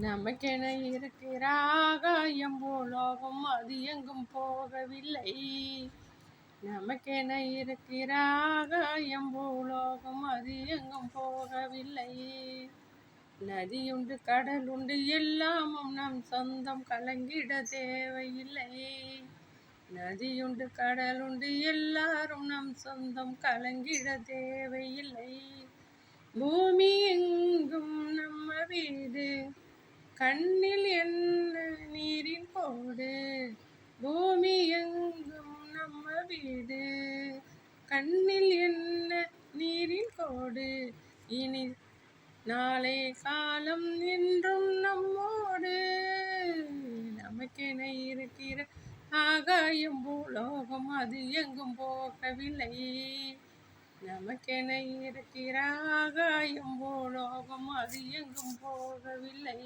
நமக்கென இருக்கிற ஆகாயம் பூலோகம் அது எங்கும் போகவில்லை. நமக்கென இருக்கிற ஆகாயம் பூலோகம் அது எங்கும் போகவில்லை. நதியுண்டு கடலுண்டு எல்லாமும் நம் சொந்தம், கலங்கிட தேவையில்லை. நதியுண்டு கடலுண்டு எல்லாரும் நம் சொந்தம், கலங்கிட தேவையில்லை. பூமி எங்கும் நம்ம வீடு, கண்ணில் என்ன நீரின் கோடு. பூமி எங்கும் நம்ம வீடு, கண்ணில் என்ன நீரின் கோடு. இனி நாளை காலம் என்றும் நம்மோடு. நமக்கென இருக்கிற ஆகாயம் பூலோகம் அது எங்கும் போகவில்லை. நமக்கென இருக்கிற ஆகாயம் பூலோகம் அது எங்கும் போகவில்லை.